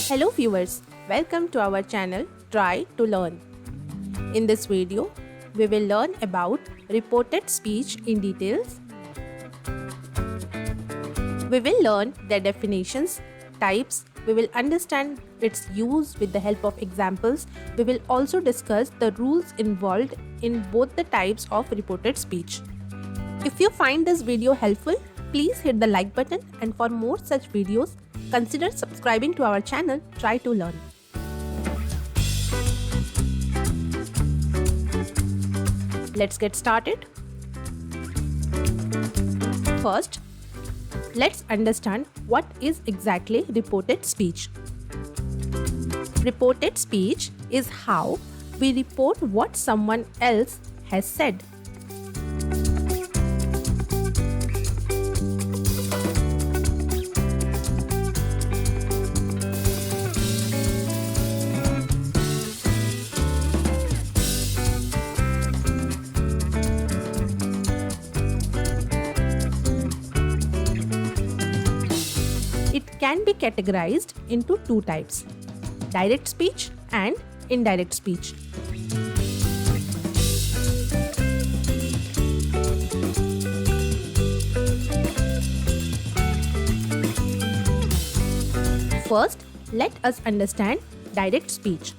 Hello viewers, welcome to our channel Try to Learn. In this video, we will learn about reported speech in details. We will learn their definitions, types, we will understand its use with the help of examples. We will also discuss the rules involved in both the types of reported speech. If you find this video helpful, please hit the like button, and for more such videos, consider subscribing to our channel Try to Learn. Let's get started. First, let's understand what is exactly reported speech. Reported speech is how we report what someone else has said. It can be categorized into two types: direct speech and indirect speech. First, let us understand direct speech.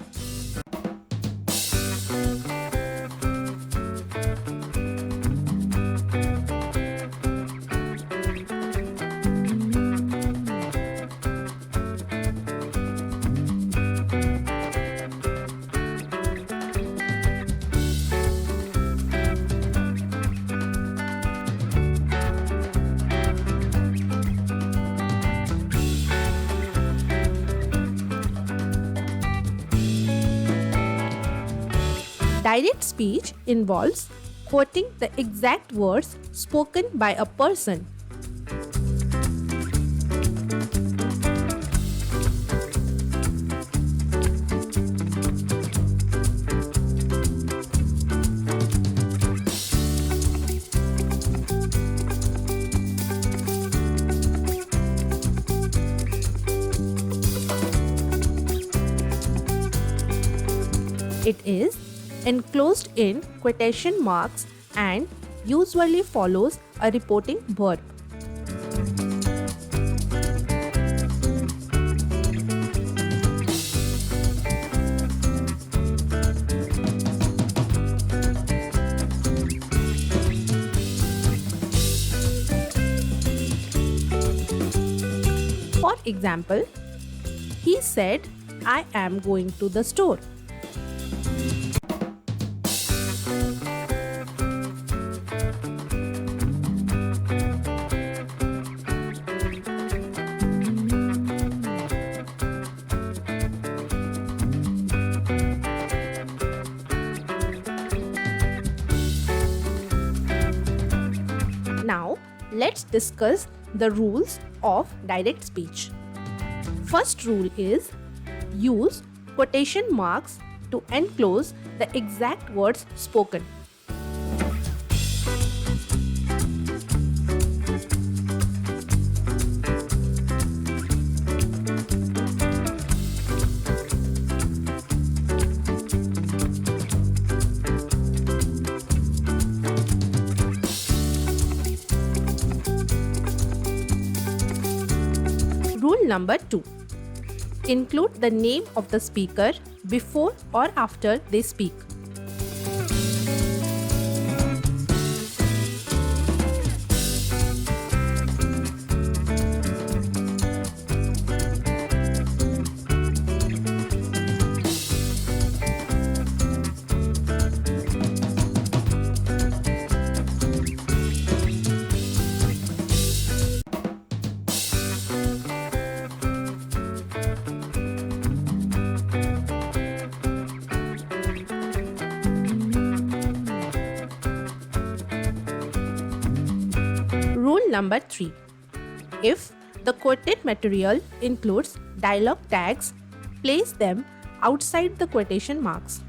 Direct speech involves quoting the exact words spoken by a person. It is enclosed in quotation marks and usually follows a reporting verb. For example, he said, "I am going to the store." Now, let's discuss the rules of direct speech. First rule is use quotation marks to enclose the exact words spoken. Rule number 2. Include the name of the speaker before or after they speak. Rule number 3. If the quoted material includes dialogue tags, place them outside the quotation marks.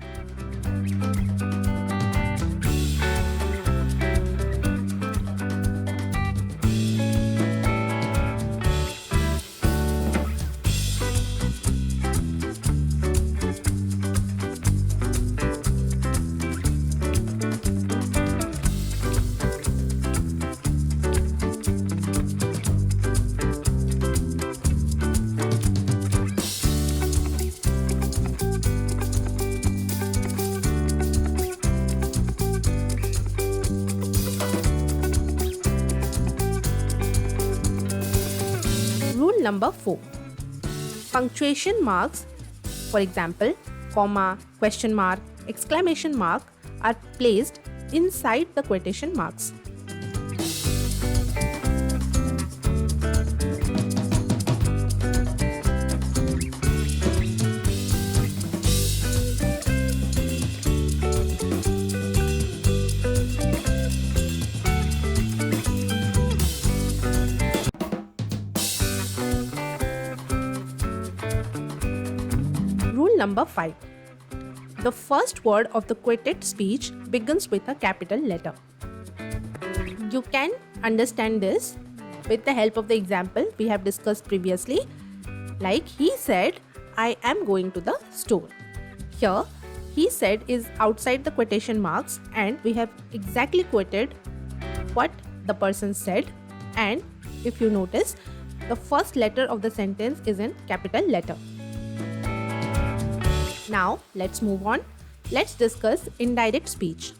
number 4. Punctuation marks, for example, comma, question mark, exclamation mark, are placed inside the quotation marks. Rule number 5. The first word of the quoted speech begins with a capital letter. You can understand this with the help of the example we have discussed previously. Like he said, I am going to the store. Here, he said is outside the quotation marks and we have exactly quoted what the person said, and if you notice, the first letter of the sentence is in capital letter. Now, let's move on. Let's discuss indirect speech.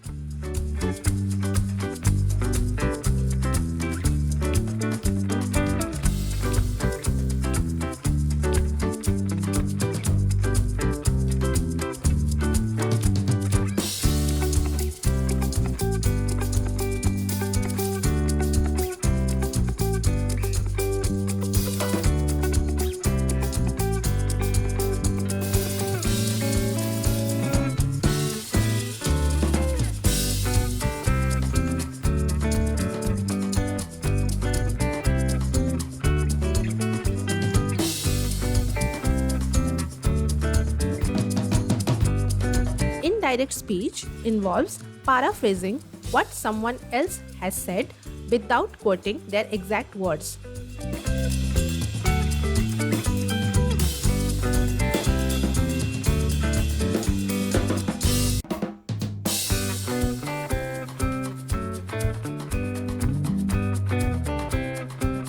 Indirect speech involves paraphrasing what someone else has said without quoting their exact words.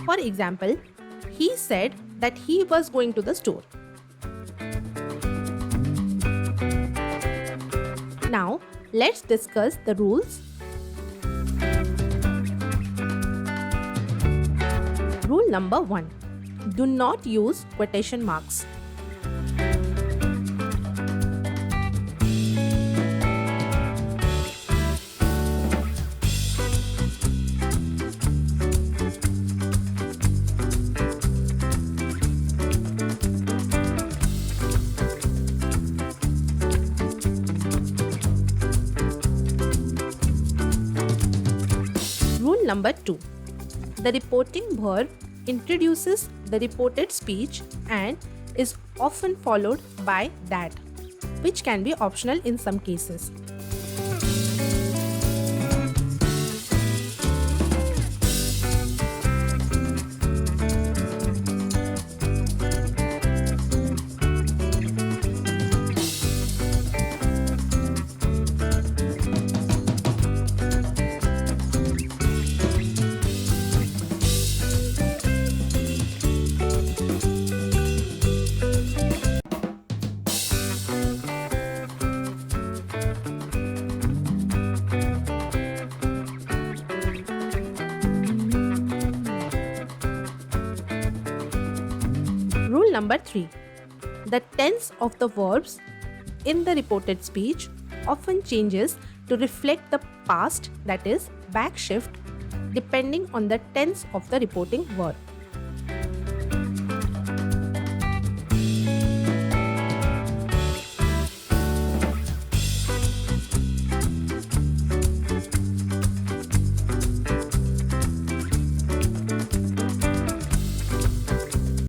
For example, he said that he was going to the store. Now, let's discuss the rules. Rule number 1. Do not use quotation marks. Rule number 2. The reporting verb introduces the reported speech and is often followed by that, which can be optional in some cases. Rule number 3. The tense of the verbs in the reported speech often changes to reflect the past, that is, back shift, depending on the tense of the reporting verb.